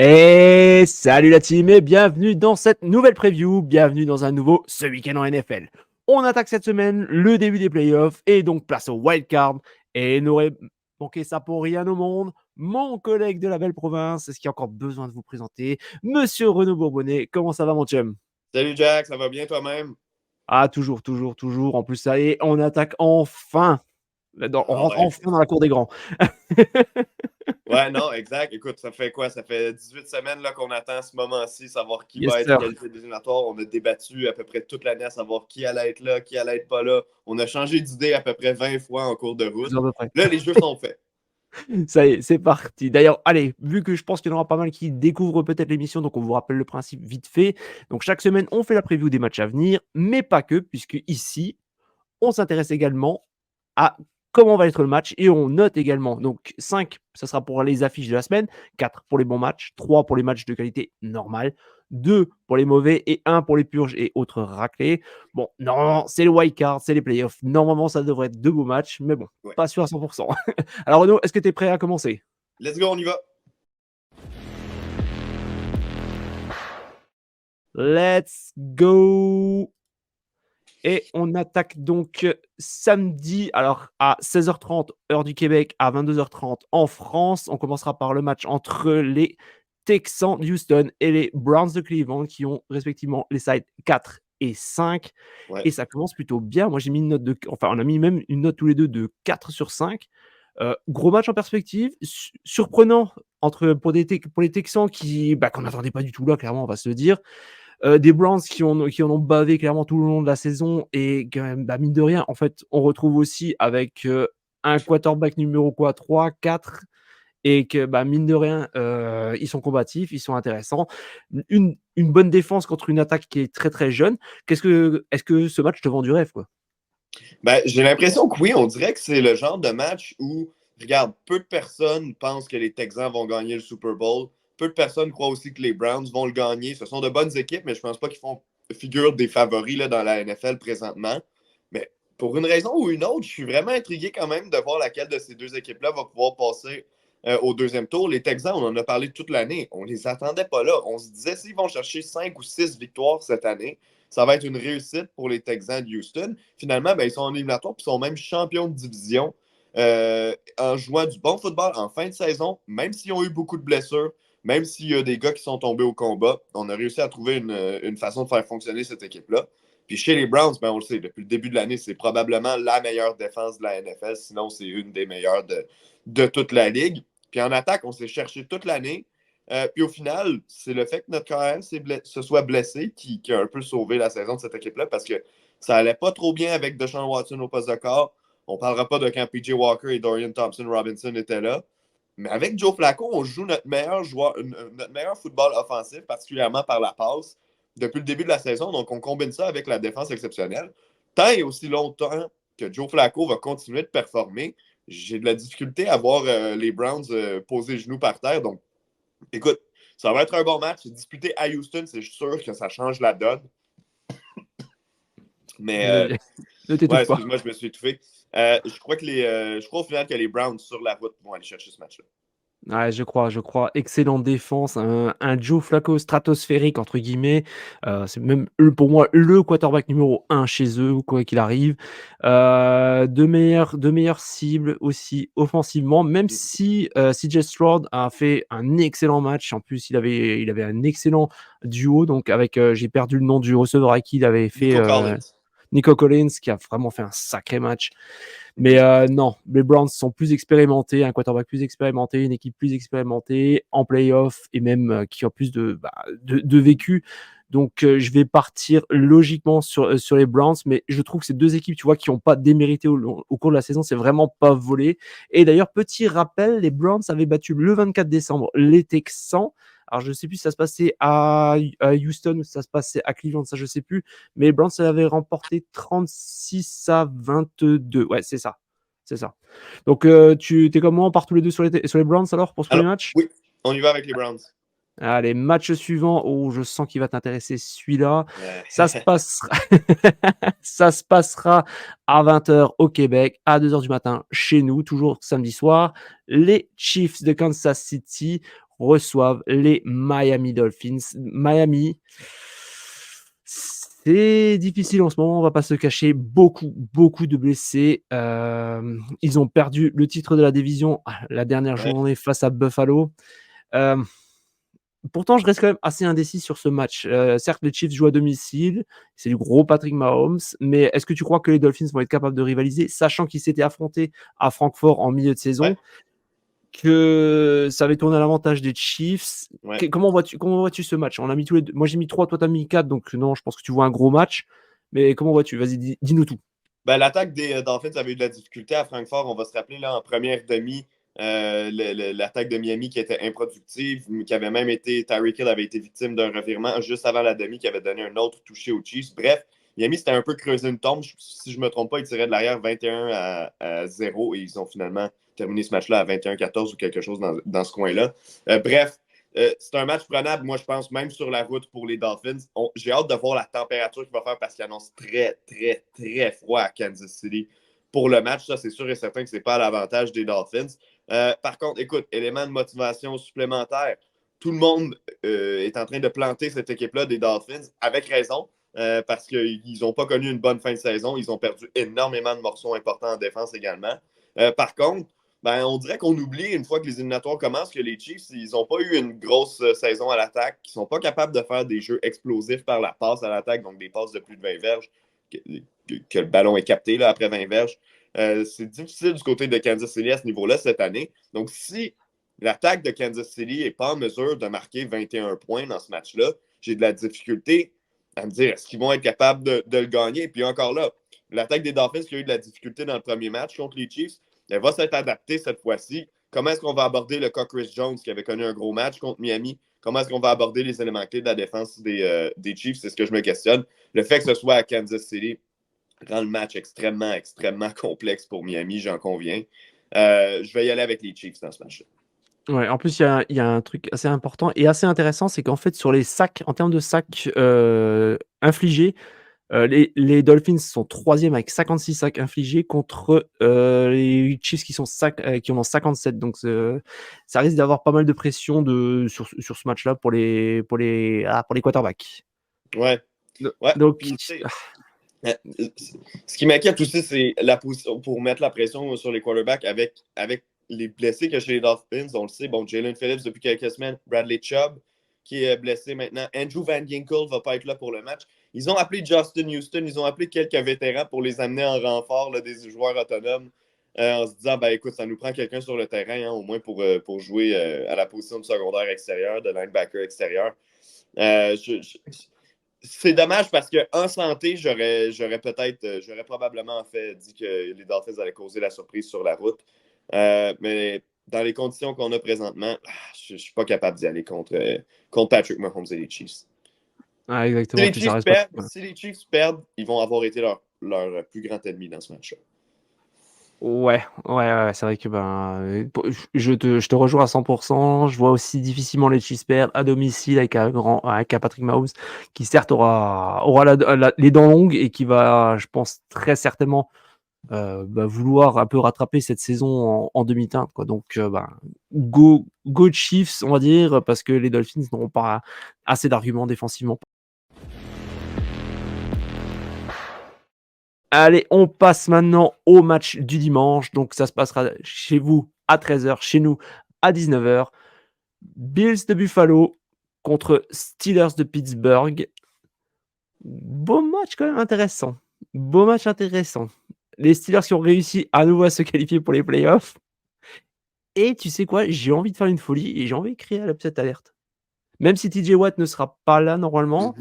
Et salut la team et bienvenue dans cette nouvelle preview, bienvenue dans un nouveau Ce Week-end en NFL. On attaque cette semaine le début des playoffs et donc place au wildcard et n'aurait manqué ça pour rien au monde. Mon collègue de la belle province, est-ce qu'il y a encore besoin de vous présenter Monsieur Renaud Bourbonnais, comment ça va mon chum? Salut Jack, ça va bien toi-même? Ah toujours, toujours, toujours, en plus ça y est, on attaque enfin, on Ah rentre ouais. enfin dans la cour des grands. Ouais, non, exact. Écoute, ça fait quoi? Ça fait 18 semaines là, qu'on attend ce moment-ci, savoir qui Yes va être sir. qualifié des éliminatoires. On a débattu à peu près toute l'année à savoir qui allait être là, qui allait être pas là. On a changé d'idée à peu près 20 fois en cours de route. À peu près. Là, les jeux sont faits. Ça y est, c'est parti. D'ailleurs, allez, vu que je pense qu'il y en aura pas mal qui découvrent peut-être l'émission, donc on vous rappelle le principe vite fait. Donc chaque semaine, on fait la preview des matchs à venir, mais pas que, puisque ici, on s'intéresse également à comment va être le match et on note également. Donc 5, ça sera pour les affiches de la semaine, 4 pour les bons matchs, 3 pour les matchs de qualité normale, 2 pour les mauvais et 1 pour les purges et autres raclés. Bon, normalement, c'est le wild card, c'est les playoffs. Normalement, ça devrait être de beaux matchs, mais bon, Ouais. pas sûr à 100%. Alors Renaud, est-ce que tu es prêt à commencer? Let's go, on y va. Let's go! Et on attaque donc samedi, alors à 16h30 heure du Québec, à 22h30 en France. On commencera par le match entre les Texans de Houston et les Browns de Cleveland qui ont respectivement les sides 4 et 5. Ouais. Et ça commence plutôt bien. Moi, j'ai mis une note enfin, on a mis même une note tous les deux de 4 sur 5. Gros match en perspective, surprenant pour les Texans qu'on n'attendait pas du tout là, clairement, on va se le dire. Des Browns qui en ont bavé clairement tout le long de la saison et quand même, mine de rien, en fait, on retrouve aussi avec un quarterback numéro 3, 4 et que mine de rien, ils sont combatifs, ils sont intéressants. Une bonne défense contre une attaque qui est très très jeune. Est-ce que ce match te vend du rêve, quoi? Ben, j'ai l'impression que oui, on dirait que c'est le genre de match où, regarde, peu de personnes pensent que les Texans vont gagner le Super Bowl. Peu de personnes croient aussi que les Browns vont le gagner. Ce sont de bonnes équipes, mais je pense pas qu'ils font figure des favoris là, dans la NFL présentement. Mais pour une raison ou une autre, je suis vraiment intrigué quand même de voir laquelle de ces deux équipes-là va pouvoir passer au deuxième tour. Les Texans, on en a parlé toute l'année. On les attendait pas là. On se disait s'ils vont chercher 5 ou 6 victoires cette année, ça va être une réussite pour les Texans de Houston. Finalement, ben, ils sont en éliminatoire et sont même champions de division en jouant du bon football en fin de saison, même s'ils ont eu beaucoup de blessures, même s'il y a des gars qui sont tombés au combat. On a réussi à trouver une façon de faire fonctionner cette équipe-là. Puis chez les Browns, ben, on le sait, depuis le début de l'année, c'est probablement la meilleure défense de la NFL, sinon c'est une des meilleures de toute la ligue. Puis en attaque, on s'est cherché toute l'année. Puis au final, c'est le fait que notre carrière se soit blessé qui a un peu sauvé la saison de cette équipe-là parce que ça allait pas trop bien avec Deshaun Watson au poste de corps. On parlera pas de quand PJ Walker et Dorian Thompson-Robinson étaient là. Mais avec Joe Flacco, on joue notre meilleur joueur, notre meilleur football offensif, particulièrement par la passe, depuis le début de la saison. Donc, on combine ça avec la défense exceptionnelle. Tant et aussi longtemps que Joe Flacco va continuer de performer, j'ai de la difficulté à voir les Browns poser les genoux par terre. Donc, écoute, ça va être un bon match. Disputé à Houston, c'est sûr que ça change la donne. Mais Ne ouais, t'étouffe pas. excuse-moi, je me suis étouffé. Je crois au final que les Browns sur la route vont aller chercher ce match-là. Ouais, je crois, je crois. Excellente défense, un Joe Flacco «stratosphérique» entre guillemets. C'est même pour moi le quarterback numéro 1 chez eux, quoi qu'il arrive. De meilleures cibles aussi offensivement, même si, CJ Stroud a fait un excellent match. En plus, il avait un excellent duo donc avec, j'ai perdu le nom du receveur avec qui il avait fait, Nico Collins. Nico Collins qui a vraiment fait un sacré match. Mais Mhm. non, les Browns sont plus expérimentés, un quarterback plus expérimenté, une équipe plus expérimentée en playoff et même qui a plus de vécu. Donc, je vais partir logiquement sur les Browns, mais je trouve que ces deux équipes, tu vois, qui n'ont pas démérité au cours de la saison, c'est vraiment pas volé. Et d'ailleurs, petit rappel, les Browns avaient battu le 24 décembre les Texans. Alors, je ne sais plus si ça se passait à Houston ou si ça se passait à Cleveland, ça je ne sais plus. Mais les Browns avaient remporté 36-22. Ouais, c'est ça. C'est ça. Donc, tu es comme moi, on part tous les deux sur les Browns alors pour ce premier Alors, match? oui, on y va avec les Browns. Allez, match suivant. Oh, je sens qu'il va t'intéresser celui-là. Ça se passera, ça se passera à 20h au Québec, à 2h du matin chez nous, toujours samedi soir. Les Chiefs de Kansas City reçoivent les Miami Dolphins. Miami, c'est difficile en ce moment, on va pas se cacher. Beaucoup de blessés. Ils ont perdu le titre de la division la dernière Ouais. journée face à Buffalo. Pourtant, je reste quand même assez indécis sur ce match. Certes, les Chiefs jouent à domicile, c'est du gros Patrick Mahomes, mais est-ce que tu crois que les Dolphins vont être capables de rivaliser, sachant qu'ils s'étaient affrontés à Francfort en milieu de Ouais. saison, que ça avait tourné à l'avantage des Chiefs? Ouais. Comment vois-tu ce match? On a mis tous les deux. Moi, j'ai mis 3, toi, tu as mis 4, donc non, je pense que tu vois un gros match. Mais comment vois-tu? Vas-y, dis-nous tout. Ben, l'attaque des Dolphins avait eu de la difficulté à Francfort. On va se rappeler là, en première demi, l'attaque de Miami qui était improductive, qui avait même été. Tyreek Hill avait été victime d'un revirement juste avant la demi qui avait donné un autre touché aux Chiefs. Bref, Miami c'était un peu creusé une tombe. Si je ne me trompe pas, ils tiraient de l'arrière 21 à 0 et ils ont finalement terminé ce match-là à 21-14 ou quelque chose dans ce coin-là. Bref, c'est un match prenable, moi, je pense, même sur la route pour les Dolphins. J'ai hâte de voir la température qu'il va faire parce qu'il annonce très froid à Kansas City pour le match. Ça, c'est sûr et certain que ce n'est pas à l'avantage des Dolphins. Par contre, écoute, élément de motivation supplémentaire. Tout le monde est en train de planter cette équipe-là des Dolphins, avec raison, parce qu'ils n'ont pas connu une bonne fin de saison. Ils ont perdu énormément de morceaux importants en défense également. Par contre, ben, on dirait qu'on oublie, une fois que les éliminatoires commencent, que les Chiefs, ils n'ont pas eu une grosse saison à l'attaque, qu'ils ne sont pas capables de faire des jeux explosifs par la passe à l'attaque, donc des passes de plus de 20 verges, que le ballon est capté là, après 20 verges. C'est difficile du côté de Kansas City à ce niveau-là cette année. Donc, si l'attaque de Kansas City n'est pas en mesure de marquer 21 points dans ce match-là, j'ai de la difficulté à me dire est-ce qu'ils vont être capables de le gagner. Et puis encore là, l'attaque des Dolphins qui a eu de la difficulté dans le premier match contre les Chiefs, elle va s'être adaptée cette fois-ci. Comment est-ce qu'on va aborder le cas Chris Jones qui avait connu un gros match contre Miami? Comment est-ce qu'on va aborder les éléments clés de la défense des Chiefs? C'est ce que je me questionne. Le fait que ce soit à Kansas City rend le match extrêmement complexe pour Miami, j'en conviens. Je vais y aller avec les Chiefs dans ce match-là. Ouais, en plus, il y a un truc assez important et assez intéressant, c'est qu'en fait, sur les sacs, en termes de sacs infligés, les Dolphins sont troisième avec 56 sacs infligés contre les Chiefs qui en ont 57. Donc, ça risque d'avoir pas mal de pression sur ce match-là pour les quarterbacks. Ouais. Do- Ouais. Donc, Puis, ce qui m'inquiète aussi, c'est la position pour mettre la pression sur les quarterbacks avec les blessés que chez les Dolphins. On le sait, bon, Jalen Phillips depuis quelques semaines, Bradley Chubb qui est blessé maintenant, Andrew Van Ginkel va pas être là pour le match. Ils ont appelé Justin Houston, ils ont appelé quelques vétérans pour les amener en renfort là, des joueurs autonomes en se disant, ben écoute, ça nous prend quelqu'un sur le terrain, hein, au moins pour jouer à la position de secondaire extérieur, de linebacker extérieur. C'est dommage parce qu'en santé, j'aurais probablement dit que les Dolphins allaient causer la surprise sur la route. Mais dans les conditions qu'on a présentement, je ne suis pas capable d'y aller contre Patrick Mahomes et les Chiefs. exactement. Puis ça reste pas. Voilà. Si les Chiefs perdent, ils vont avoir été leur plus grand ennemi dans ce match-là. Ouais, c'est vrai que je te rejoins à 100%. Je vois aussi difficilement les Chiefs perdre à domicile avec un Patrick Mahomes qui certes aura les dents longues et qui va, je pense, très certainement vouloir un peu rattraper cette saison en demi-teinte, quoi. Donc, go Chiefs, on va dire, parce que les Dolphins n'auront pas assez d'arguments défensivement. Allez, on passe maintenant au match du dimanche. Donc, ça se passera chez vous à 13h, chez nous à 19h. Bills de Buffalo contre Steelers de Pittsburgh. Beau match quand même intéressant. Beau match intéressant. Les Steelers qui ont réussi à nouveau à se qualifier pour les playoffs. Et tu sais quoi? J'ai envie de faire une folie et j'ai envie de créer l'upset alerte. Même si TJ Watt ne sera pas là normalement,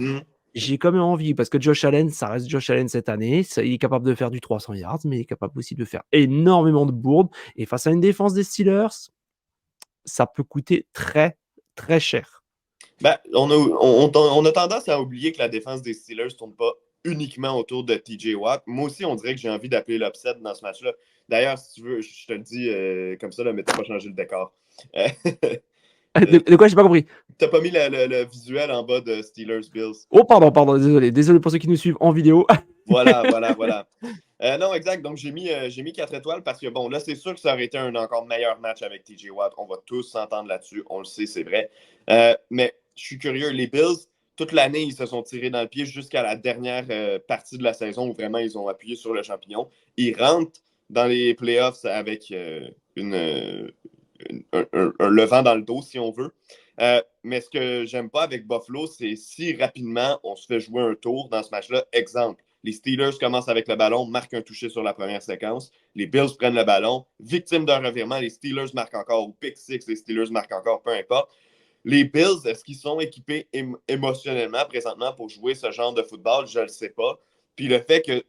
j'ai quand même envie parce que Josh Allen, ça reste Josh Allen cette année. Il est capable de faire du 300 yards, mais il est capable aussi de faire énormément de bourdes. Et face à une défense des Steelers, ça peut coûter très, très cher. Ben, on a tendance à oublier que la défense des Steelers ne tourne pas uniquement autour de TJ Watt. Moi aussi, on dirait que j'ai envie d'appeler l'upset dans ce match-là. D'ailleurs, si tu veux, je te le dis comme ça, là, mais tu n'as pas changé le décor. De quoi? J'ai pas compris. Tu n'as pas mis le visuel en bas de Steelers Bills. Oh, pardon, désolé pour ceux qui nous suivent en vidéo. Voilà, voilà, voilà. Non, exact. Donc, j'ai mis 4 étoiles parce que, bon, là, c'est sûr que ça aurait été un encore meilleur match avec TJ Watt. On va tous s'entendre là-dessus. On le sait, c'est vrai. Mais je suis curieux. Les Bills, toute l'année, ils se sont tirés dans le pied jusqu'à la dernière partie de la saison où vraiment ils ont appuyé sur le champignon. Ils rentrent dans les playoffs avec un levant dans le dos, si on veut. Mais ce que j'aime pas avec Buffalo, c'est si rapidement on se fait jouer un tour dans ce match-là. Exemple, les Steelers commencent avec le ballon, marquent un touché sur la première séquence. Les Bills prennent le ballon, victimes d'un revirement, les Steelers marquent encore, ou pick six, les Steelers marquent encore, peu importe. Les Bills, est-ce qu'ils sont équipés émotionnellement présentement pour jouer ce genre de football? Je ne le sais pas. Puis le fait que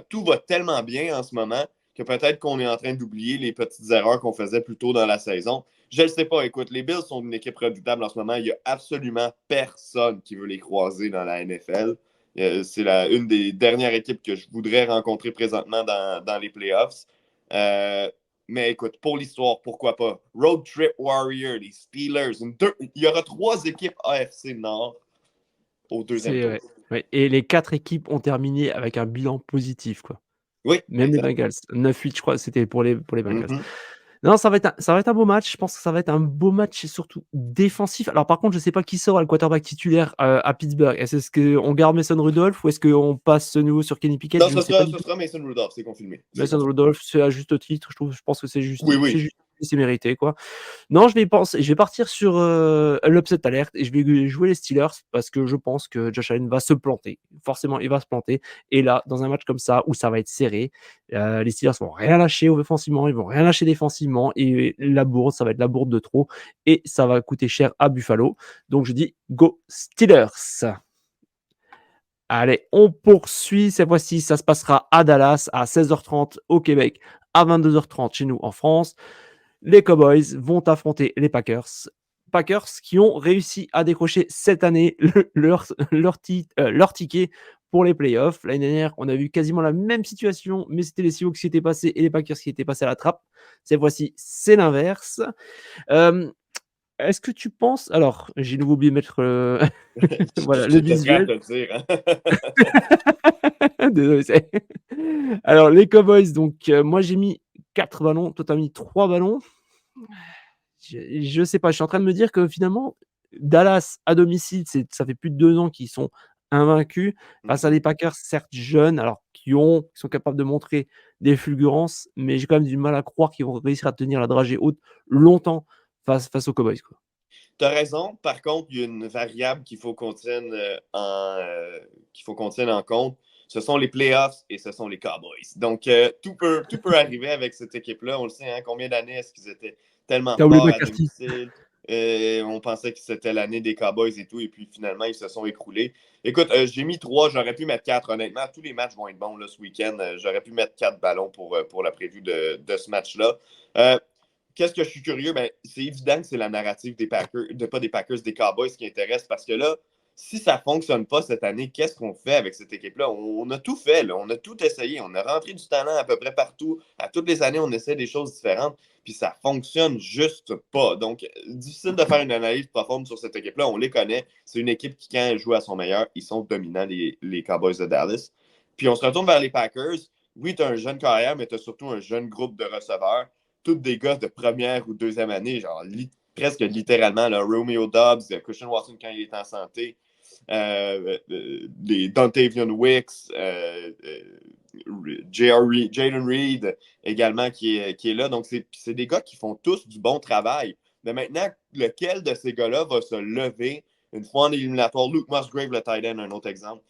tout va tellement bien en ce moment que peut-être qu'on est en train d'oublier les petites erreurs qu'on faisait plus tôt dans la saison. Je ne le sais pas. Écoute, les Bills sont une équipe redoutable en ce moment. Il n'y a absolument personne qui veut les croiser dans la NFL. C'est une des dernières équipes que je voudrais rencontrer présentement dans les playoffs. Mais écoute, pour l'histoire, pourquoi pas? Road Trip Warrior, les Steelers. Il y aura 3 équipes AFC Nord au deuxième C'est tour. ouais. Et les 4 équipes ont terminé avec un bilan positif, quoi. Oui, Même les exact. Bengals. 9-8, je crois, c'était pour les Bengals. Mm-hmm. Non, ça va être un beau match. Je pense que ça va être un beau match et surtout défensif. Alors par contre, je sais pas qui sera le quarterback titulaire à Pittsburgh. Est-ce qu'on garde Mason Rudolph ou est-ce qu'on passe de nouveau sur Kenny Pickett? Non, Je ne sais pas du ce tout. sera Mason Rudolph, c'est confirmé. C'est Mason confirmé. Rudolph, c'est à juste titre. Je pense que c'est Oui, c'est oui. juste, c'est mérité, quoi. Non, je vais partir sur l'upset alert et je vais jouer les Steelers parce que je pense que Josh Allen va se planter. Forcément, il va se planter. Et là, dans un match comme ça où ça va être serré, les Steelers vont rien lâcher offensivement, ils vont rien lâcher défensivement et la bourde, ça va être la bourde de trop et ça va coûter cher à Buffalo. Donc je dis go Steelers. Allez, on poursuit. Cette fois-ci, ça se passera à Dallas à 16h30 au Québec, à 22h30 chez nous en France. Les Cowboys vont affronter les Packers. Packers qui ont réussi à décrocher cette année leur ticket pour les playoffs. L'année dernière, on a vu quasiment la même situation, mais c'était les Seahawks qui étaient passés et les Packers qui étaient passés à la trappe. Cette fois-ci, c'est l'inverse. Est-ce que tu penses... Alors, j'ai nouveau oublié de mettre voilà, le J'étais prêt à te visuel. le dire. Désolé. Alors, les Cowboys, donc, moi j'ai mis 4 ballons, toi t'as mis 3 ballons. Je sais pas, je suis en train de me dire que finalement, Dallas à domicile, ça fait plus de 2 ans qu'ils sont invaincus face à des Packers certes jeunes, alors qui sont capables de montrer des fulgurances, mais j'ai quand même du mal à croire qu'ils vont réussir à tenir la dragée haute longtemps face aux Cowboys, quoi. Tu as raison. Par contre, il y a une variable qu'il faut qu'on tienne, en compte. Ce sont les playoffs et ce sont les Cowboys. Donc, tout peut arriver avec cette équipe-là. On le sait, hein, combien d'années est-ce qu'ils étaient tellement Tu oublié forts à McCarthy. domicile? On pensait que c'était l'année des Cowboys et tout, et puis finalement, ils se sont écroulés. Écoute, j'ai mis 3, j'aurais pu mettre 4, honnêtement. Tous les matchs vont être bons là, ce week-end. J'aurais pu mettre 4 ballons pour la prévue de ce match-là. Qu'est-ce que je suis curieux? Ben, c'est évident que c'est la narrative des Packers, pas des Packers, des Cowboys qui intéresse parce que là, si ça ne fonctionne pas cette année, qu'est-ce qu'on fait avec cette équipe-là? On a tout fait, là. On a tout essayé. On a rentré du talent à peu près partout. À toutes les années, on essaie des choses différentes, puis ça ne fonctionne juste pas. Donc, difficile de faire une analyse profonde sur cette équipe-là. On les connaît. C'est une équipe qui, quand elle joue à son meilleur, ils sont dominants, les Cowboys de Dallas. Puis on se retourne vers les Packers. Oui, tu as un jeune carrière, mais tu as surtout un jeune groupe de receveurs, tous des gars de première ou deuxième année, genre presque littéralement, là, Romeo Dobbs, Christian Watson quand il est en santé, les Dontavian Wicks, Jalen Reed également qui est là. Donc, c'est des gars qui font tous du bon travail. Mais maintenant, lequel de ces gars-là va se lever une fois en éliminatoire? Luke Musgrave, le tight end, un autre exemple.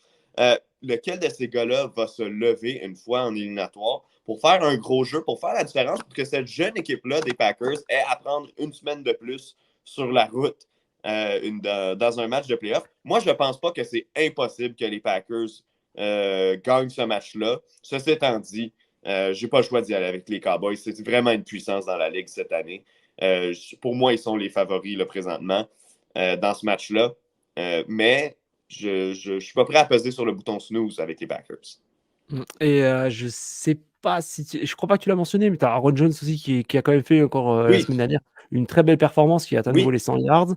Lequel de ces gars-là va se lever une fois en éliminatoire pour faire un gros jeu, pour faire la différence, pour que cette jeune équipe-là des Packers ait à prendre une semaine de plus sur la route dans un match de playoff? Moi, je ne pense pas que c'est impossible que les Packers gagnent ce match-là. Ceci étant dit, je n'ai pas le choix d'y aller avec les Cowboys. C'est vraiment une puissance dans la Ligue cette année. Pour moi, ils sont les favoris là, présentement dans ce match-là. Mais je ne suis pas prêt à peser sur le bouton snooze avec les Packers. Et je sais pas si je crois pas que tu l'as mentionné, mais tu as Aaron Jones aussi qui a quand même fait encore, la Oui, semaine dernière, une très belle performance, qui a atteint à nouveau oui, les 100 yards.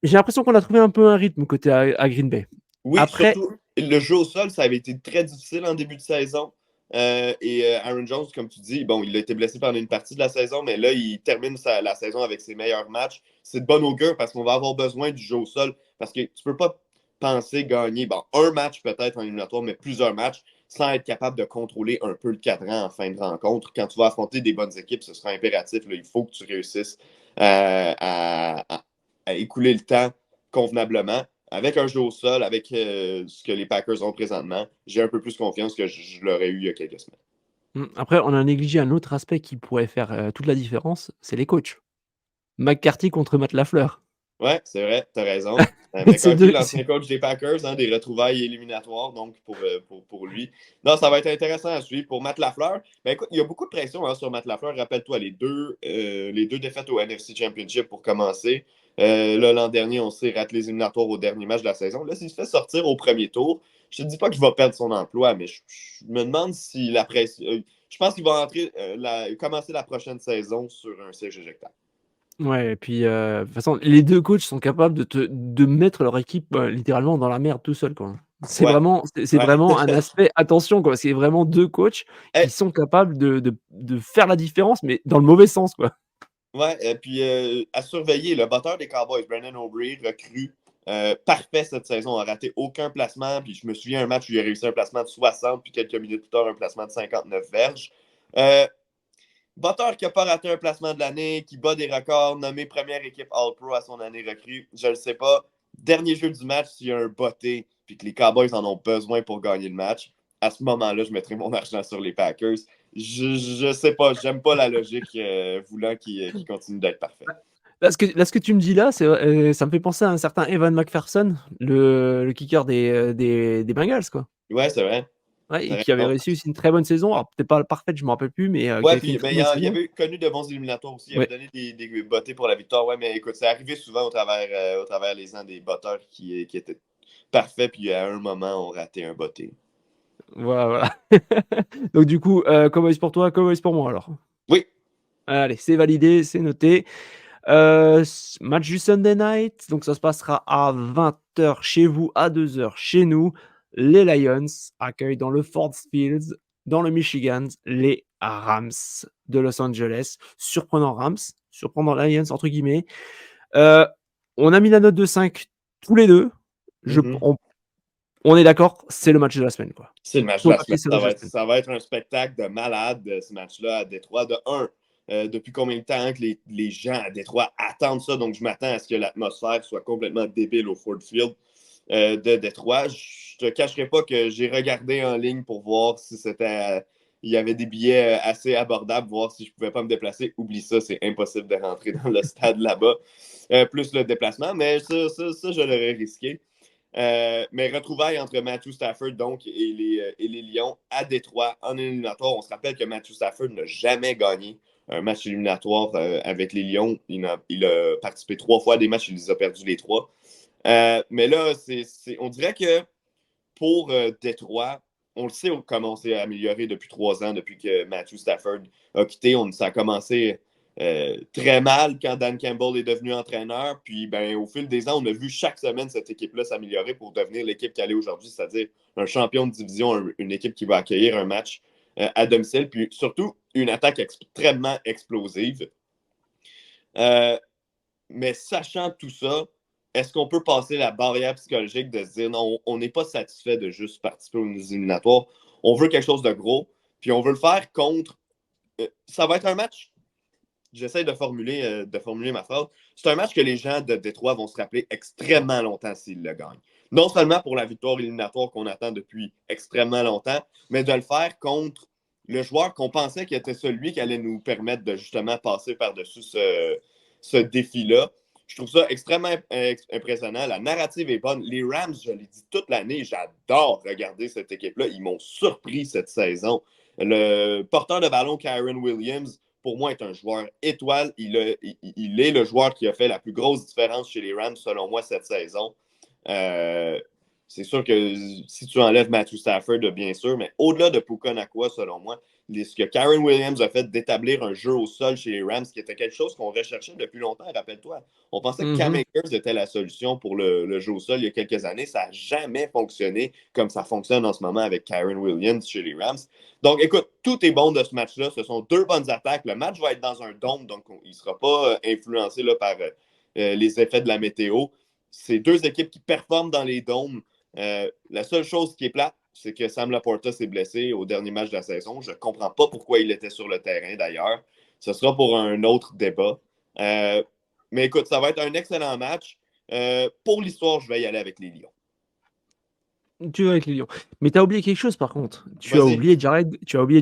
J'ai l'impression qu'on a trouvé un peu un rythme côté à Green Bay. oui, Après surtout. le jeu au sol, ça avait été très difficile en début de saison. Aaron Jones, comme tu dis, bon, il a été blessé pendant une partie de la saison, mais là, il termine la saison avec ses meilleurs matchs. C'est de bon augure parce qu'on va avoir besoin du jeu au sol. Parce que tu peux pas penser gagner un match peut-être en éliminatoire, mais plusieurs matchs sans être capable de contrôler un peu le cadran en fin de rencontre. Quand tu vas affronter des bonnes équipes, ce sera impératif. Là, il faut que tu réussisses à écouler le temps convenablement. Avec un jeu au sol, avec ce que les Packers ont présentement, j'ai un peu plus confiance que je l'aurais eu il y a quelques semaines. Après, on a négligé un autre aspect qui pourrait faire, toute la différence, c'est les coachs. McCarthy contre Matt LaFleur. Ouais, c'est vrai, t'as raison. McCarthy, l'ancien coach des Packers, hein, des retrouvailles éliminatoires, donc pour lui. Non, ça va être intéressant à suivre. Pour Matt LaFleur, ben écoute, il y a beaucoup de pression sur Matt LaFleur. Rappelle-toi, les deux défaites au NFC Championship pour commencer. Là, l'an dernier, on s'est raté les éliminatoires au dernier match de la saison. Là, s'il se fait sortir au premier tour, je te dis pas qu'il va perdre son emploi, mais je me demande si la pression. Je pense qu'il va commencer la prochaine saison sur un siège éjectable. Ouais et puis, de toute façon, les 2 coachs sont capables de mettre leur équipe, littéralement dans la merde tout seuls, quoi. C'est Ouais, vraiment c'est ouais. vraiment un aspect attention, quoi. C'est vraiment 2 coachs qui Hey, sont capables de faire la différence, mais dans le mauvais sens, quoi. ouais, et puis à surveiller, le batteur des Cowboys, Brandon Aubrey, recrue, parfait cette saison, a raté aucun placement. Puis je me souviens un match où il a réussi un placement de 60, puis quelques minutes plus tard, un placement de 59 verges. Euh, Batteur qui n'a pas raté un placement de l'année, qui bat des records, nommé première équipe All-Pro à son année recrue, je ne le sais pas. Dernier jeu du match, s'il y a un botté, puis que les Cowboys en ont besoin pour gagner le match, à ce moment-là, je mettrai mon argent sur les Packers. Je sais pas, j'aime pas la logique voulant qui continue d'être parfait. Là, ce que tu me dis là, ça me fait penser à un certain Evan McPherson, le kicker des Bengals, quoi. Ouais, c'est vrai. Ouais T'as et qui avait raison. réussi aussi une très bonne saison. Alors peut-être pas parfaite, je me rappelle plus, mais qui Ouais, avait fait une puis très ben, bonne il saison. avait connu de bons éliminatoires aussi. Il avait Ouais. donné des bottées pour la victoire. Ouais, mais écoute, c'est arrivé souvent au travers les ans des botteurs qui étaient parfaits, puis à un moment, on ratait un botté. Voilà. Donc du coup, Cowboys pour toi, Cowboys pour moi alors. Oui. Allez, c'est validé, c'est noté. Match du Sunday night, donc ça se passera à 20h chez vous, à 2h chez nous. Les Lions accueillent dans le Ford Field, dans le Michigan, les Rams de Los Angeles. Surprenant Rams, surprenant Lions entre guillemets. Heu, on a mis la note de 5 tous les 2. Je Mhm. on est d'accord, c'est le match de la semaine, quoi. C'est le match de Sur le la papier, semaine. c'est le match de la semaine. Ça va être un spectacle de malade, ce match-là à Détroit. De un, depuis combien de temps que les gens à Détroit attendent ça? Donc, je m'attends à ce que l'atmosphère soit complètement débile au Ford Field de Détroit. Je te cacherai pas que j'ai regardé en ligne pour voir si il y avait des billets assez abordables, voir si je pouvais pas me déplacer. Oublie ça, c'est impossible de rentrer dans le stade là-bas. Plus le déplacement, mais ça je l'aurais risqué. Mais retrouvailles entre Matthew Stafford donc, et les Lions à Détroit en éliminatoire. On se rappelle que Matthew Stafford n'a jamais gagné un match éliminatoire avec les Lions. Il a participé 3 fois à des matchs, il les a perdus les 3. Mais là, on dirait que pour Détroit, on le sait comment on s'est amélioré depuis 3 ans, depuis que Matthew Stafford a quitté. Ça a commencé très mal quand Dan Campbell est devenu entraîneur. Puis ben, au fil des ans, on a vu chaque semaine cette équipe-là s'améliorer pour devenir l'équipe qui allait aujourd'hui, c'est-à-dire un champion de division, une équipe qui va accueillir un match à domicile. Puis surtout, une attaque extrêmement explosive. Euh, mais sachant tout ça, est-ce qu'on peut passer la barrière psychologique de se dire non, on n'est pas satisfait de juste participer aux éliminatoires. On veut quelque chose de gros, puis on veut le faire contre. Ça va être un match. J'essaie de formuler ma phrase. C'est un match que les gens de Détroit vont se rappeler extrêmement longtemps s'ils le gagnent. Non seulement pour la victoire éliminatoire qu'on attend depuis extrêmement longtemps, mais de le faire contre le joueur qu'on pensait qui était celui qui allait nous permettre de justement passer par-dessus ce défi-là. Je trouve ça extrêmement impressionnant. La narrative est bonne. Les Rams, je l'ai dit toute l'année, j'adore regarder cette équipe-là. Ils m'ont surpris cette saison. Le porteur de ballon, Kyron Williams, pour moi, est un joueur étoile. Il est le joueur qui a fait la plus grosse différence chez les Rams, selon moi, cette saison. C'est sûr que si tu enlèves Matthew Stafford, bien sûr, mais au-delà de Puka Nacua, selon moi, ce que Karen Williams a fait d'établir un jeu au sol chez les Rams, qui était quelque chose qu'on recherchait depuis longtemps, rappelle-toi. On pensait que Cam Mhm. Akers était la solution pour le jeu au sol il y a quelques années. Ça n'a jamais fonctionné comme ça fonctionne en ce moment avec Karen Williams chez les Rams. Donc, écoute, tout est bon de ce match-là. Ce sont deux bonnes attaques. Le match va être dans un dôme, donc il ne sera pas influencé là, par les effets de la météo. C'est deux équipes qui performent dans les dômes. La seule chose qui est plate, c'est que Sam Laporta s'est blessé au dernier match de la saison. Je ne comprends pas pourquoi il était sur le terrain, d'ailleurs. Ce sera pour un autre débat. Mais écoute, ça va être un excellent match. Pour l'histoire, je vais y aller avec les Lions. Tu vas avec les Lions. Mais tu as oublié quelque chose par contre. Vas-y. Tu as oublié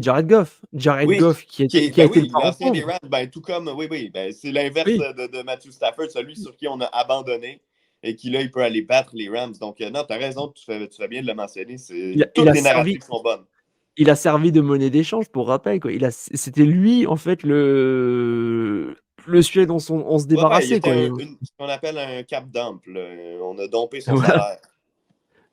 Jared Goff. Jared Oui, Goff qui a ben été le oui, parent l'ancien des pauvre. Rams, ben, tout comme, oui, ben, c'est l'inverse Oui. de Matthew Stafford, celui sur qui on a abandonné et qui, là, il peut aller battre les Rams. Donc, non, tu as raison, tu fais bien de le mentionner. Il Toutes a les servi narratives sont bonnes. il a servi de monnaie d'échange pour rappel, quoi. C'était lui, en fait, le sujet dont on se Ouais, il débarrassait, était quoi. ce qu'on appelle un cap dump, là. On a dompé son Voilà, salaire.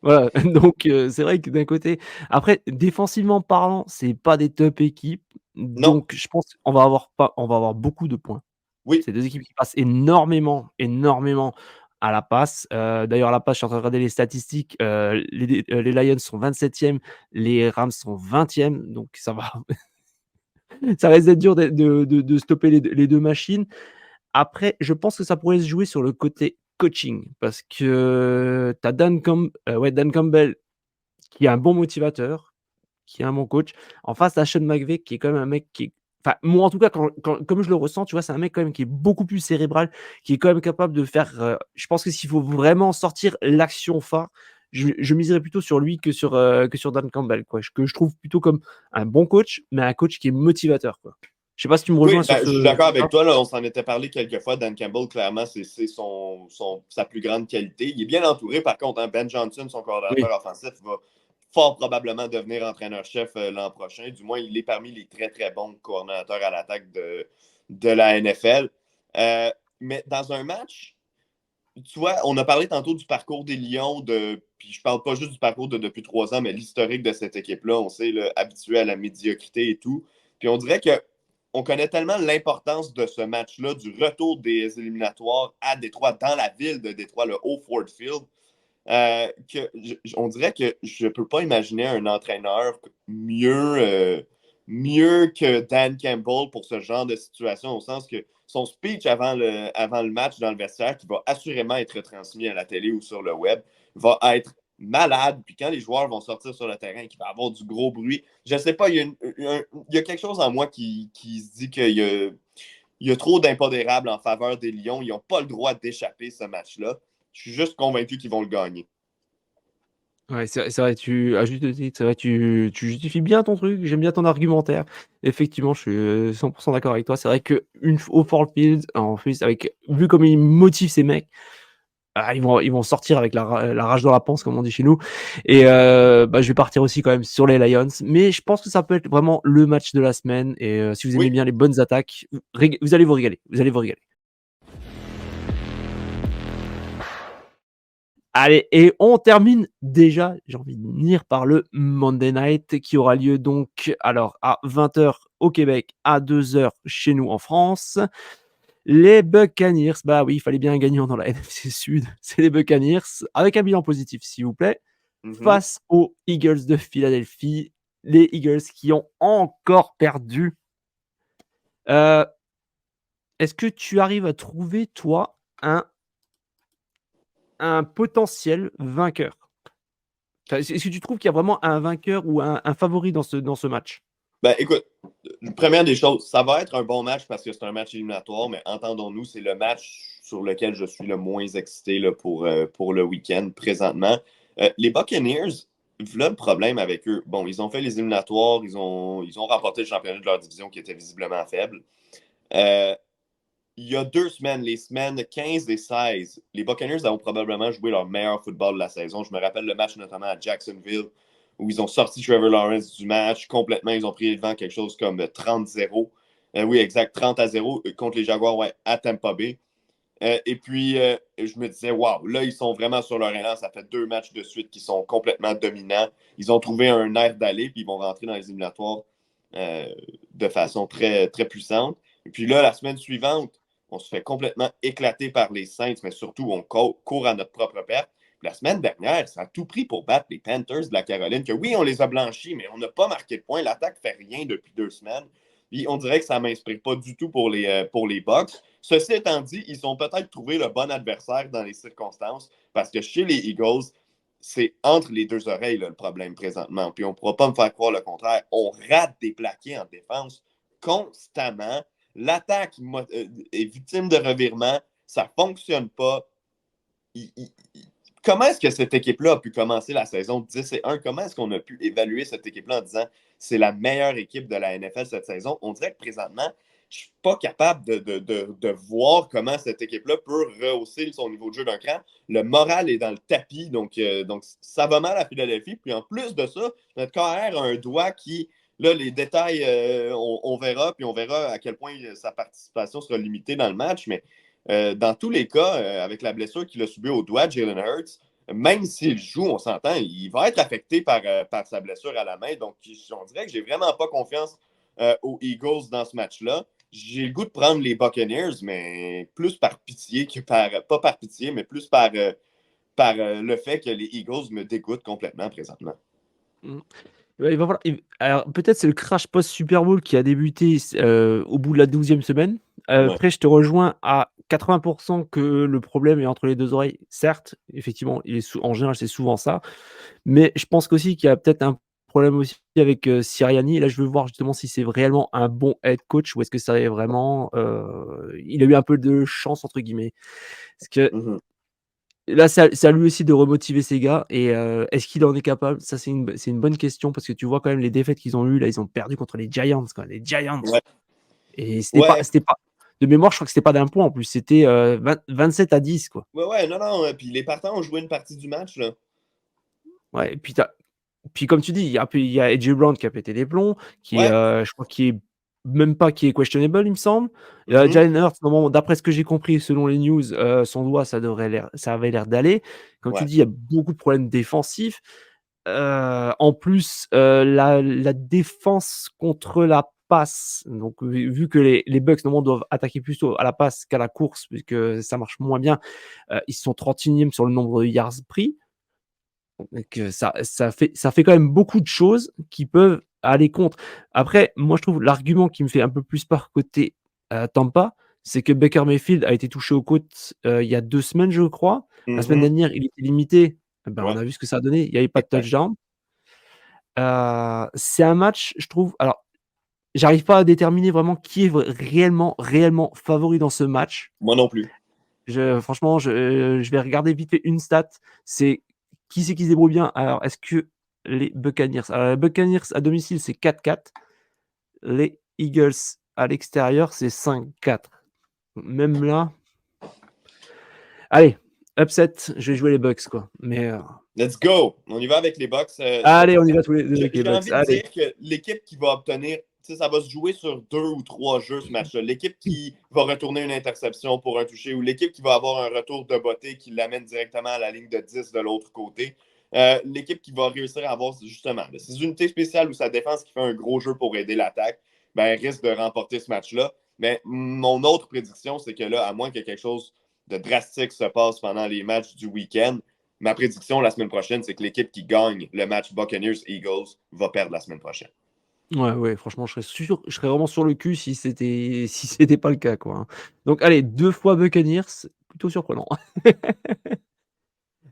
voilà. Donc, c'est vrai que d'un côté après, défensivement parlant, c'est pas des top équipes, Non, donc je pense on va avoir beaucoup de points. oui. C'est 2 équipes qui passent énormément, énormément à la passe. D'ailleurs, à la passe, je suis en train de regarder les statistiques, les Lions sont 27e, les Rams sont 20e, donc ça va ça risque d'être dur de stopper les 2 machines. Après, je pense que ça pourrait se jouer sur le côté coaching parce que tu as Dan Campbell qui est un bon motivateur, qui est un bon coach. En face, tu as Sean McVay qui est quand même un mec qui est enfin, moi en tout cas, comme je le ressens, tu vois, c'est un mec quand même qui est beaucoup plus cérébral, qui est quand même capable de faire, je pense que s'il faut vraiment sortir l'action phare, je miserais plutôt sur lui que sur Dan Campbell, quoi. Que je trouve plutôt comme un bon coach, mais un coach qui est motivateur, quoi. Je sais pas si tu me Oui, rejoins sur ben, je suis ce d'accord ça? avec toi. Là, on s'en était parlé quelques fois. Dan Campbell, clairement, c'est sa plus grande qualité. Il est bien entouré, par contre. Hein, Ben Johnson, son Oui. coordonnateur offensif, va fort probablement devenir entraîneur-chef l'an prochain. Du moins, il est parmi les très, très bons coordonnateurs à l'attaque de la NFL. Euh, mais dans un match, tu vois, on a parlé tantôt du parcours des Lions, puis je parle pas juste du parcours depuis 3 ans, mais l'historique de cette équipe-là. On s'est habitué à la médiocrité et tout. Puis on dirait que on connaît tellement l'importance de ce match-là, du retour des éliminatoires à Détroit, dans la ville de Détroit, le Old Ford Field, on dirait que je ne peux pas imaginer un entraîneur mieux que Dan Campbell pour ce genre de situation, au sens que son speech avant le match dans le vestiaire, qui va assurément être transmis à la télé ou sur le web, va être malade. Puis quand les joueurs vont sortir sur le terrain, qu'il va y avoir du gros bruit, je ne sais pas, il y a quelque chose en moi qui se dit qu'il y a trop d'impondérables en faveur des Lions. Ils n'ont pas le droit d'échapper ce match-là. Je suis juste convaincu qu'ils vont le gagner. Ouais, c'est vrai, tu à juste titre, c'est vrai, tu justifies bien ton truc, j'aime bien ton argumentaire. Effectivement, je suis, 100 d'accord avec toi. C'est vrai qu'une f au Ford Field, en plus, avec vu comme il motive ces mecs, ils vont sortir avec la rage dans la panse, comme on dit chez nous et bah, je vais partir aussi quand même sur les Lions, mais je pense que ça peut être vraiment le match de la semaine et si vous aimez Oui, bien les bonnes attaques, vous allez vous régaler, vous allez vous régaler. Allez, et on termine déjà, j'ai envie de venir par le Monday Night qui aura lieu donc alors à 20h au Québec, à 2h chez nous en France. Les Buccaneers, bah oui, il fallait bien un gagnant dans la NFC Sud, c'est les Buccaneers, avec un bilan positif s'il vous plaît, mhm. face aux Eagles de Philadelphie. Les Eagles qui ont encore perdu. Heu, est-ce que tu arrives à trouver toi un potentiel vainqueur? Enfin, est-ce que tu trouves qu'il y a vraiment un vainqueur ou un favori dans ce match? Ben, écoute, première des choses, ça va être un bon match parce que c'est un match éliminatoire, mais entendons-nous, c'est le match sur lequel je suis le moins excité là, pour le week-end présentement. Les Buccaneers, voilà le problème avec eux. Bon, ils ont fait les éliminatoires, ils ont remporté le championnat de leur division qui était visiblement faible. Euh, il y a 2 semaines, les semaines 15 et 16, les Buccaneers ont probablement joué leur meilleur football de la saison. Je me rappelle le match notamment à Jacksonville où ils ont sorti Trevor Lawrence du match complètement. Ils ont pris les devants quelque chose comme 30-0. Oui, exact, 30-0 contre les Jaguars ouais, à Tampa Bay. Et puis, je me disais, waouh, là, ils sont vraiment sur leur élan. Ça fait 2 matchs de suite qui sont complètement dominants. Ils ont trouvé un air d'aller, puis ils vont rentrer dans les éliminatoires euh, de façon très, très puissante. Et puis là, la semaine suivante, on se fait complètement éclater par les Saints, mais surtout, on court à notre propre perte. Puis la semaine dernière, ça a tout pris pour battre les Panthers de la Caroline, que oui, on les a blanchis, mais on n'a pas marqué de points. L'attaque ne fait rien depuis 2 semaines. Puis on dirait que ça ne m'inspire pas du tout pour les Bucks. Ceci étant dit, ils ont peut-être trouvé le bon adversaire dans les circonstances, parce que chez les Eagles, c'est entre les deux oreilles là, le problème présentement. Puis on ne pourra pas me faire croire le contraire. On rate des plaqués en défense constamment. L'attaque est victime de revirements. Ça ne fonctionne pas. Il, il, Comment est-ce que cette équipe-là a pu commencer la saison 10-1? Comment est-ce qu'on a pu évaluer cette équipe-là en disant c'est la meilleure équipe de la NFL cette saison? On dirait que présentement, je ne suis pas capable de voir comment cette équipe-là peut rehausser son niveau de jeu d'un cran. Le moral est dans le tapis, donc ça va mal à Philadelphie. Puis en plus de ça, notre KR a un doigt qui, là, les détails, on verra, puis on verra à quel point sa participation sera limitée dans le match, mais dans tous les cas, avec la blessure qu'il a subie au doigt, Jalen Hurts, même s'il joue, on s'entend, il va être affecté par sa blessure à la main. Donc, on dirait que j'ai vraiment pas confiance aux Eagles dans ce match-là. J'ai le goût de prendre les Buccaneers, mais plus par pitié que pas par pitié, mais plus par le fait que les Eagles me dégoûtent complètement présentement. Mmh. Ouais, il va falloir alors peut-être c'est le crash post Super Bowl qui a débuté au bout de la 12e semaine. Ouais. Après je te rejoins à 80 que le problème est entre les 2 oreilles. Certes, effectivement, il est en général, c'est souvent ça, mais je pense qu'aussi qu'il y a peut-être un problème aussi avec, Sirianni. Là, je veux voir justement si c'est réellement un bon head coach ou est-ce que ça est vraiment, il a eu un peu de «chance» entre guillemets. Parce que Mhm. là, c'est à lui aussi de remotiver ses gars et est-ce qu'il en est capable? Ça, c'est une bonne question parce que tu vois quand même les défaites qu'ils ont eues, là, ils ont perdu contre les Giants, quoi, les Giants Ouais. et Ouais. c'était pas de mémoire, je crois que c'était pas d'un point en plus, c'était, 27-10 quoi. Ouais, ouais, non, non. Puis les partants ont joué une partie du match, là. Ouais et puis comme tu dis, il y a A.J. Brown qui a pété les plombs, qui est, Ouais. je crois qu'il est même pas qui est questionable, il me semble. Mhm. Jalen Hurts, normalement, d'après ce que j'ai compris selon les news, son doigt, ça avait l'air d'aller. Comme tu Ouais. dis, il y a beaucoup de problèmes défensifs. En plus, la défense contre la passe, donc vu que les Bucks normalement doivent attaquer plutôt à la passe qu'à la course puisque ça marche moins bien, ils sont 31e sur le nombre de yards pris. Donc ça fait quand même beaucoup de choses qui peuvent aller contre. Après, moi je trouve l'argument qui me fait un peu plus peur côté, Tampa, c'est que Baker Mayfield a été touché aux côtes, il y a 2 semaines je crois. La semaine Mhm. dernière, il était limité, ben, on Ouais. a vu ce que ça a donné, il y avait pas de Exact. touchdown. C'est un match, je trouve alors j'arrive pas à déterminer vraiment qui est réellement favori dans ce match. Moi non plus. Franchement, je vais regarder vite fait une stat, c'est qui c'est qui se débrouille bien? Alors, est-ce que les Buccaneers les Buccaneers à domicile, c'est 4-4. Les Eagles à l'extérieur, c'est 5-4. Même là, allez, upset, je vais jouer les Bucks, quoi. Mais, Let's go! On y va avec les Bucks. allez, on y va tous les 2 avec les J'ai Bucks, envie de allez. dire que l'équipe qui va obtenir, ça va se jouer sur 2 ou 3 jeux ce match-là. L'équipe qui va retourner une interception pour un toucher ou l'équipe qui va avoir un retour de beauté qui l'amène directement à la ligne de 10 de l'autre côté. L'équipe qui va réussir à avoir justement ces unités spéciales ou sa défense qui fait un gros jeu pour aider l'attaque, ben, risque de remporter ce match-là. Mais mon autre prédiction, c'est que là, à moins que quelque chose de drastique se passe pendant les matchs du week-end, ma prédiction la semaine prochaine, c'est que l'équipe qui gagne le match Buccaneers-Eagles va perdre la semaine prochaine. Ouais, ouais, franchement, je serais vraiment sur le cul si c'était si c'était pas le cas, quoi, hein. Donc allez, 2 fois Buccaneers, plutôt surprenant.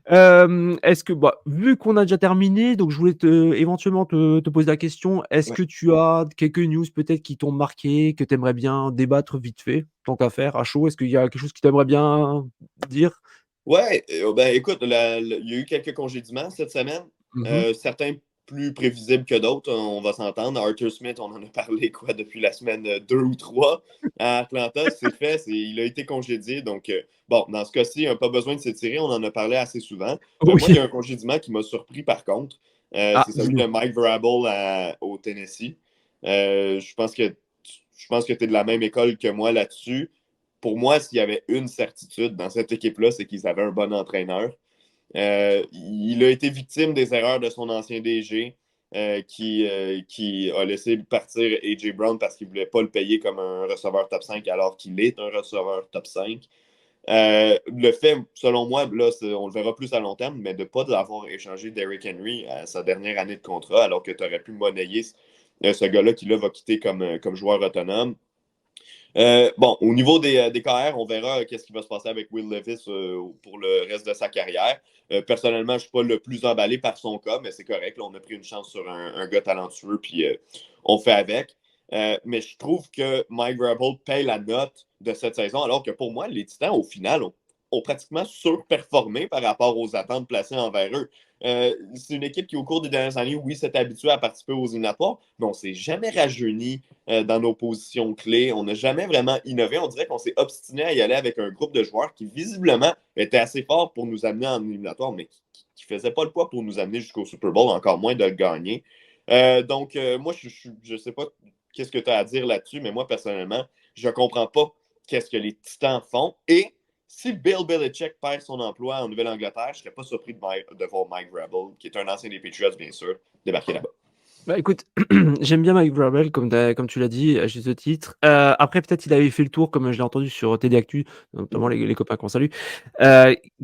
Est-ce que bah, vu qu'on a déjà terminé, donc je voulais éventuellement te poser la question, est-ce Ouais. que tu as quelques news peut-être qui t'ont marqué, que tu aimerais bien débattre vite fait, tant qu'à faire, à chaud? Est-ce qu'il y a quelque chose que tu aimerais bien dire? Ouais, ben écoute, il y a eu quelques congédiements cette semaine. Mmh. Certains plus prévisibles que d'autres, on va s'entendre. Arthur Smith, on en a parlé quoi depuis la semaine 2 ou 3 à Atlanta. C'est fait, il a été congédié. Donc, bon, dans ce cas-ci, pas besoin de s'étirer. On en a parlé assez souvent. Moi, il y Oui. a un congédiement qui m'a surpris par contre. Ah, C'est celui de dis-nous. Mike Vrabel au Tennessee. Je pense que tu es de la même école que moi là-dessus. pour moi, s'il y avait une certitude dans cette équipe-là, c'est qu'ils avaient un bon entraîneur. Il a été victime des erreurs de son ancien DG qui a laissé partir A.J. Brown parce qu'il ne voulait pas le payer comme un receveur top 5 alors qu'il est un receveur top 5. Le fait, selon moi, là, on le verra plus à long terme, mais de ne pas avoir échangé Derrick Henry à sa dernière année de contrat alors que tu aurais pu monnayer ce gars-là qui là, va quitter comme joueur autonome. Bon, au niveau des KR, on verra qu'est-ce qui va se passer avec Will Levis pour le reste de sa carrière. Personnellement, je ne suis pas le plus emballé par son cas, mais c'est correct. Là, on a pris une chance sur un gars talentueux, puis on fait avec. Mais je trouve que Mike Vrabel paye la note de cette saison, alors que pour moi, les Titans, au final, ont pratiquement surperformé par rapport aux attentes placées envers eux. C'est une équipe qui, au cours des dernières années, oui, s'est habituée à participer aux éliminatoires, mais on ne s'est jamais rajeuni dans nos positions clés. On n'a jamais vraiment innové. On dirait qu'on s'est obstiné à y aller avec un groupe de joueurs qui, visiblement, était assez fort pour nous amener en éliminatoire, mais qui ne faisait pas le poids pour nous amener jusqu'au Super Bowl, encore moins de le gagner. Donc, moi, je ne sais pas qu'est-ce que tu as à dire là-dessus, mais moi, personnellement, je ne comprends pas qu'est-ce que les Titans font. Et si Bill Belichick perd son emploi en Nouvelle-Angleterre, je ne serais pas surpris de voir Mike Vrabel, qui est un ancien des Patriots, bien sûr, débarquer là-bas. Bah écoute, j'aime bien Mike Vrabel, comme tu l'as dit, à juste titre. Après, peut-être il avait fait le tour, comme je l'ai entendu sur TD Actu, notamment les copains qu'on salue,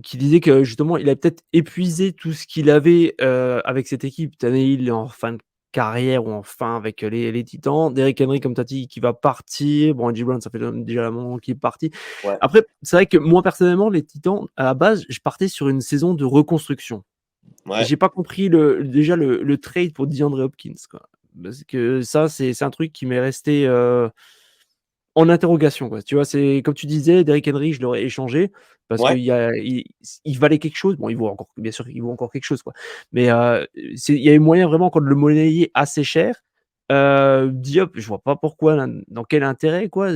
qui disaient que justement, il a peut-être épuisé tout ce qu'il avait avec cette équipe. Il est en fin de carrière ou en fin avec les Titans. Derrick Henry, comme tu as dit, qui va partir. Bon, Andy Brown, ça fait déjà un moment qu'il est parti. Ouais. Après, c'est vrai que moi, personnellement, les Titans, à la base, je partais sur une saison de reconstruction. Ouais. J'ai pas compris déjà le trade pour DeAndre Hopkins, quoi. Parce que ça, c'est un truc qui m'est resté, en interrogation, quoi. Tu vois? C'est comme tu disais, Derrick Henry, je l'aurais échangé parce Ouais. qu'il valait quelque chose. Bon, il vaut encore bien sûr, il vaut encore quelque chose, quoi. Mais, il y avait moyen vraiment encore de le monnayer assez cher. Diop, je vois pas pourquoi, dans quel intérêt, quoi.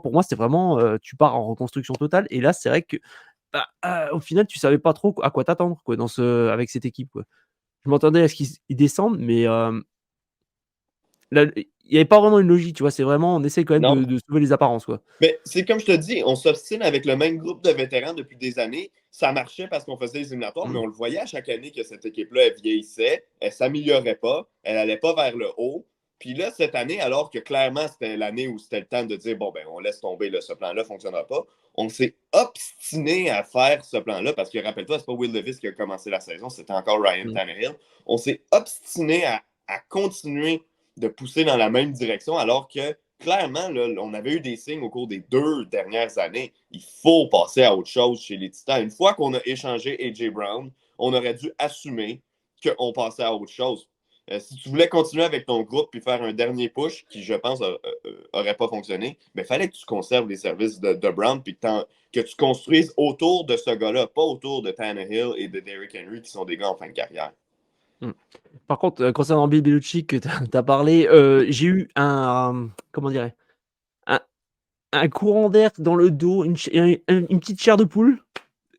Pour moi, c'était vraiment, tu pars en reconstruction totale et là, c'est vrai que, bah, au final, tu savais pas trop à quoi t'attendre, quoi, avec cette équipe, quoi. Je m'attendais à ce qu'ils descendent, mais là, il y avait pas vraiment une logique, tu vois? C'est vraiment on essaie quand même Non. de sauver les apparences, quoi. Mais c'est comme je te dis, on s'obstine avec le même groupe de vétérans depuis des années. Ça marchait parce qu'on faisait les éliminatoires, mais Mmh. on le voyait à chaque année que cette équipe-là, elle vieillissait, elle s'améliorait pas, elle allait pas vers le haut. Puis là, cette année, alors que clairement, c'était l'année où c'était le temps de dire, bon, ben, on laisse tomber, là, ce plan-là ne fonctionnera pas. On s'est obstiné à faire ce plan-là parce que, rappelle-toi, c'est pas Will Levis qui a commencé la saison, c'était encore Ryan Mmh. Tannehill. On s'est obstiné à continuer de pousser dans la même direction alors que clairement, là, on avait eu des signes au cours des 2 dernières années. Il faut passer à autre chose chez les Titans. Une fois qu'on a échangé A.J. Brown, on aurait dû assumer qu'on passait à autre chose. Si tu voulais continuer avec ton groupe puis faire un dernier push, qui je pense n'aurait pas fonctionné, il fallait que tu conserves les services de Brown puis que tu construises autour de ce gars-là, pas autour de Tannehill et de Derrick Henry qui sont des gars en fin de carrière. Mmh. Par contre, concernant Bill Belichick que tu as parlé, j'ai eu comment dirais? Un un courant d'air dans le dos, une petite chair de poule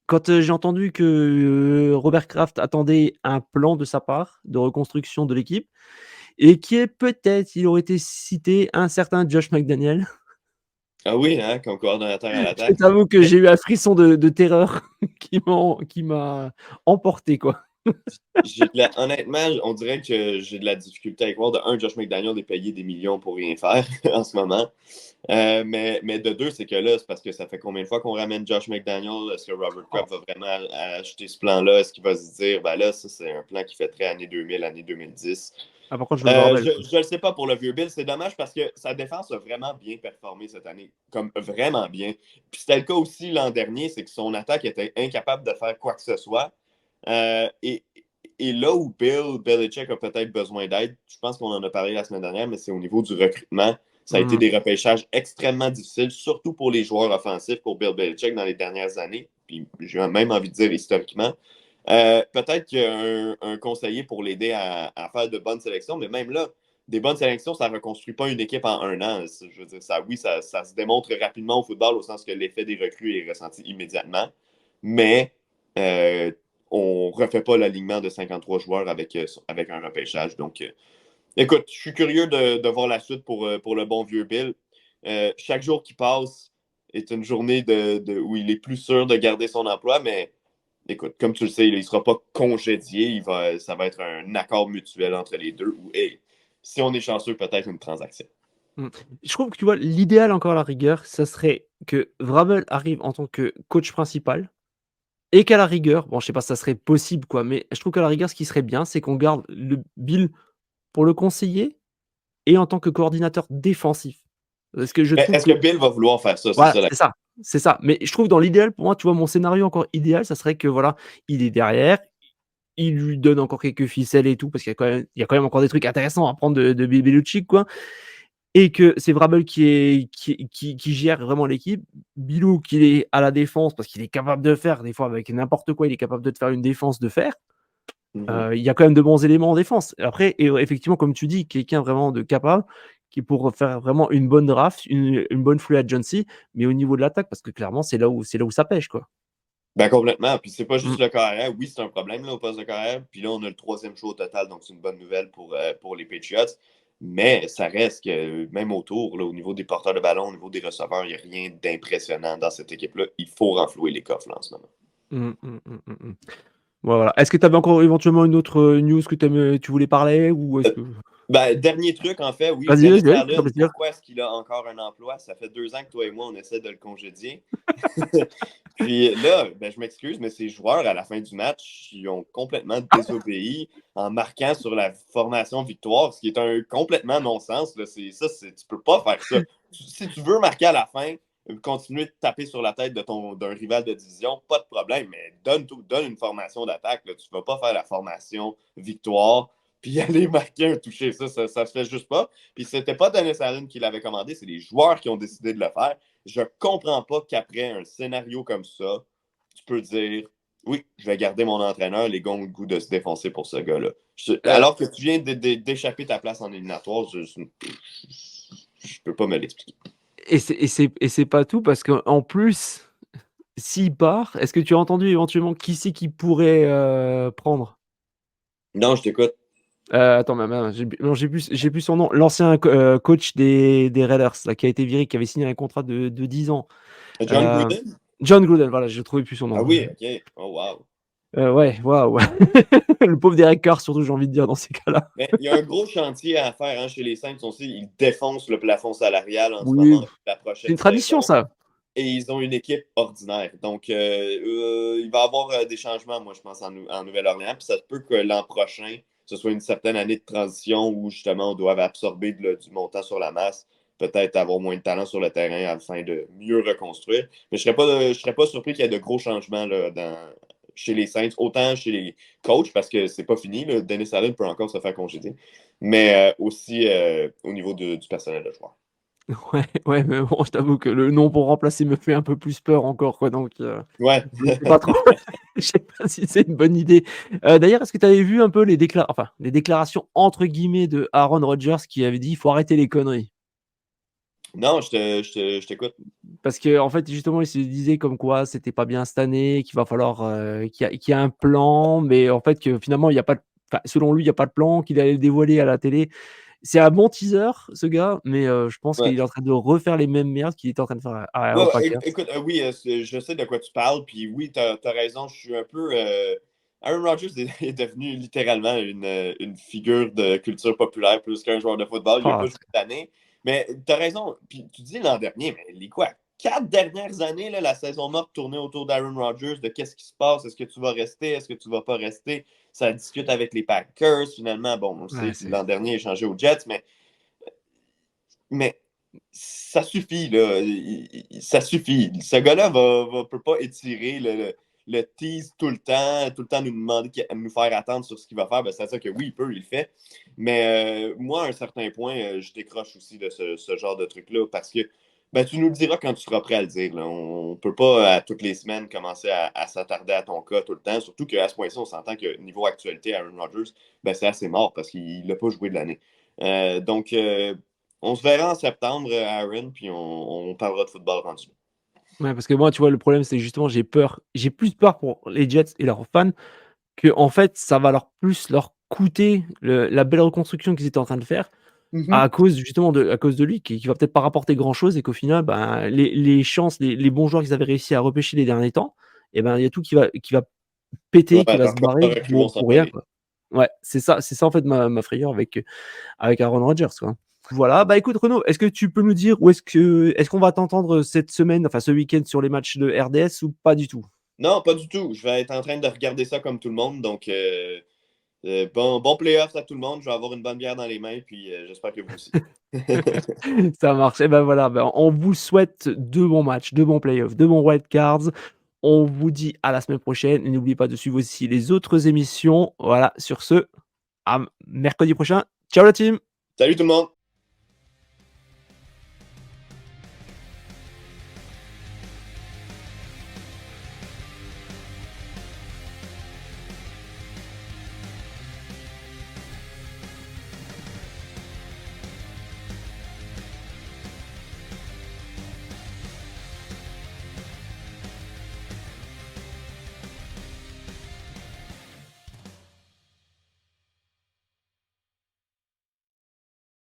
quand, j'ai entendu que, Robert Kraft attendait un plan de sa part de reconstruction de l'équipe et que peut-être il aurait été cité un certain Josh McDaniels. Ah oui, hein, comme coordonnateur à Je l'attaque. t'avoue que j'ai eu un frisson de terreur qui m'a emporté, quoi. Honnêtement, on dirait que j'ai de la difficulté avec voir. De un, Josh McDaniel est payé des millions pour rien faire en ce moment. Mais de deux, c'est que là, c'est parce que ça fait combien de fois qu'on ramène Josh McDaniel? Est-ce que Robert Kraft va vraiment acheter ce plan-là? Est-ce qu'il va se dire, ben là, ça, c'est un plan qui fait très année 2000, année 2010? Ah, par contre, je veux le bordel, quoi. Je ne le sais pas pour le vieux Bill. C'est dommage parce que sa défense a vraiment bien performé cette année. Comme vraiment bien. Puis c'était le cas aussi l'an dernier, c'est que son attaque était incapable de faire quoi que ce soit. Euh, et, et là où Bill Belichick a peut-être besoin d'aide, je pense qu'on en a parlé la semaine dernière, mais c'est au niveau du recrutement. Ça a été Mmh. des repêchages extrêmement difficiles, surtout pour les joueurs offensifs pour Bill Belichick dans les dernières années. Puis j'ai même envie de dire historiquement. Peut-être qu'il y a un conseiller pour l'aider à faire de bonnes sélections, mais même là, des bonnes sélections, ça ne reconstruit pas une équipe en un an. Je veux dire, oui, ça se démontre rapidement au football au sens que l'effet des recrues est ressenti immédiatement. Mais euh, on ne refait pas l'alignement de 53 joueurs avec un repêchage. Donc, écoute, je suis curieux de voir la suite pour le bon vieux Bill. Chaque jour qui passe, est une journée où il est plus sûr de garder son emploi, mais écoute, comme tu le sais, il ne sera pas congédié. Ça va être un accord mutuel entre les deux ou, hey, si on est chanceux, peut-être une transaction. Mmh. Je trouve que, tu vois, l'idéal encore à la rigueur, ça serait que Vrabel arrive en tant que coach principal et qu'à la rigueur, bon, je sais pas si ça serait possible, quoi, mais je trouve qu'à la rigueur, ce qui serait bien, c'est qu'on garde le Bill pour le conseiller et en tant que coordinateur défensif. Parce que je Mais trouve est-ce que que Bill va vouloir faire ça? C'est voilà, ça la c'est ça, c'est ça. Mais je trouve dans l'idéal, pour moi, tu vois, mon scénario encore idéal, ça serait que, voilà, il est derrière, il lui donne encore quelques ficelles et tout, parce qu'il y a quand même encore des trucs intéressants à prendre de Bill Belichick, quoi. Et que c'est Vrabel qui gère vraiment l'équipe. Bilou qui est à la défense parce qu'il est capable de faire des fois avec n'importe quoi, il est capable de te faire une défense de fer. Mhm. Il y a quand même de bons éléments en défense. Après et effectivement comme tu dis, quelqu'un vraiment de capable qui pour faire vraiment une bonne draft, une bonne free agency, mais au niveau de l'attaque parce que clairement c'est là où ça pêche, quoi. Ben complètement. Puis c'est pas Mmh. juste le carrière. Oui, c'est un problème là, au poste de carrière. Puis là, on a le troisième choix au total, donc c'est une bonne nouvelle pour les Patriots. Mais ça reste que même autour, là, au niveau des porteurs de ballon, au niveau des receveurs, il n'y a rien d'impressionnant dans cette équipe-là. Il faut renflouer les coffres là, en ce moment. Mmh, mmh, mmh, mmh, mmh. Voilà. Est-ce que tu avais encore éventuellement une autre, news que tu voulais parler ou est-ce que Ben, dernier truc, en fait, oui, vas-y, Dennis vas-y, fais-toi Allen, plaisir. pourquoi est-ce qu'il a encore un emploi? Ça fait 2 ans que toi et moi, on essaie de le congédier. Puis là, ben, je m'excuse, mais ces joueurs, à la fin du match, ils ont complètement désobéi en marquant sur la formation victoire, ce qui est un complètement non-sens. Là. Tu peux pas faire ça. Si tu veux marquer à la fin, continuer de taper sur la tête d'un rival de division, pas de problème, mais donne une formation d'attaque. Là. Tu ne vas pas faire la formation victoire puis aller marquer un toucher. Ça se fait juste pas. Puis c'était pas Dennis Allen qui l'avait commandé, c'est les joueurs qui ont décidé de le faire. Je comprends pas qu'après un scénario comme ça, tu peux dire oui, je vais garder mon entraîneur, les gars ont le goût de se défoncer pour ce gars-là. Heu Alors que tu viens d'échapper ta place en éliminatoire, je peux pas me l'expliquer. et c'est pas tout parce qu'en plus, s'il part, est-ce que tu as entendu éventuellement qui c'est qui pourrait, prendre? Non, je t'écoute. Attends, non, j'ai plus son nom. L'ancien coach des Raiders là, qui a été viré, qui avait signé un contrat de 10 ans. John Heu, Gruden? John Gruden, voilà, je trouvais plus son Ah nom. oui, ok. Oh wow. Ouais, waouh! Le pauvre Derek Carr surtout, j'ai envie de dire dans ces cas-là. Mais il y a un gros chantier à faire hein, chez les Saints aussi. Ils défoncent le plafond salarial en ce Oui, moment, la c'est prochaine une tradition saison. ça. Et ils ont une équipe ordinaire. Donc, il va y avoir des changements, moi, je pense, en Nouvelle-Orléans. Puis ça se peut que l'an prochain, ce soit une certaine année de transition où, justement, on doit absorber du montant sur la masse, peut-être avoir moins de talent sur le terrain afin de mieux reconstruire. Mais je serais pas surpris qu'il y ait de gros changements là, chez les Saints, autant chez les coachs, parce que c'est pas fini. Là, Dennis Allen peut encore se faire congédier, mais aussi au niveau du personnel de joueur. Ouais, ouais, mais bon, je t'avoue que le nom pour remplacer me fait un peu plus peur encore quoi, donc Ouais. je sais pas trop. Je sais pas si c'est une bonne idée. D'ailleurs, est-ce que tu avais vu un peu les déclarations entre guillemets de Aaron Rodgers qui avait dit: «Il faut arrêter les conneries». Non, je t'écoute. Parce qu'en fait, justement, il se disait comme quoi c'était pas bien cette année, qu'il va falloir, qu'il y a un plan, mais en fait que finalement il y a pas de enfin, selon lui, il y a pas de plan, qu'il allait le dévoiler à la télé. C'est un bon teaser ce gars, mais je pense Ouais. qu'il est en train de refaire les mêmes merdes qu'il était en train de faire Ouais, aux ouais, Packers. écoute, oui, je sais de quoi tu parles, puis oui, t'as raison, je suis un peu. Aaron Rodgers est devenu littéralement une figure de culture populaire plus qu'un joueur de football. Il n'a pas Ah, joué cette année. Mais t'as raison, puis tu dis l'an dernier, mais les quoi? 4 dernières années, là, la saison morte tournait autour d'Aaron Rodgers, de qu'est-ce qui se passe, est-ce que tu vas rester, est-ce que tu vas pas rester? Ça discute avec les Packers, finalement, bon, on ouais, sait que l'an dernier, il a changé aux Jets, mais ça suffit, là. Ça suffit. Ce gars-là peut pas étirer le tease tout le temps nous demander, nous faire attendre sur ce qu'il va faire. Ben, c'est-à-dire que oui, il peut, il le fait. Mais moi, à un certain point, je décroche aussi de ce genre de truc-là parce que ben, tu nous le diras quand tu seras prêt à le dire. Là. On ne peut pas, à toutes les semaines, commencer à s'attarder à ton cas tout le temps. Surtout qu'à ce point-ci, on s'entend que niveau actualité, Aaron Rodgers, ben, c'est assez mort parce qu'il n'a pas joué de l'année. Donc, on se verra en septembre, Aaron, puis on parlera de football rendu. ouais, parce que moi, tu vois, le problème, c'est justement, j'ai plus peur pour les Jets et leurs fans qu'en fait, ça va leur coûter la belle reconstruction qu'ils étaient en train de faire. Mhm. à cause justement à cause de lui qui va peut-être pas rapporter grand-chose et qu'au final, ben, les chances, les bons joueurs qu'ils avaient réussi à repêcher les derniers temps et ben, il y a tout qui va péter, qui Ouais, va leurs se barrer contrats vont pour rien, s'envoler. quoi. Ouais, c'est ça en fait ma frayeur avec Aaron Rodgers, quoi. Voilà, bah, écoute Renaud, est-ce que tu peux nous dire où est-ce qu'on va t'entendre cette semaine, enfin ce week-end sur les matchs de RDS ou pas du tout? Non, pas du tout. Je vais être en train de regarder ça comme tout le monde. Donc, bon playoffs à tout le monde. Je vais avoir une bonne bière dans les mains, puis j'espère que vous aussi. Ça marche et ben, voilà, ben, on vous souhaite de bons matchs, de bons playoffs, de bons wild cards. On vous dit à la semaine prochaine et n'oubliez pas de suivre aussi les autres émissions. Voilà, sur ce, à mercredi prochain. Ciao la team! Salut tout le monde!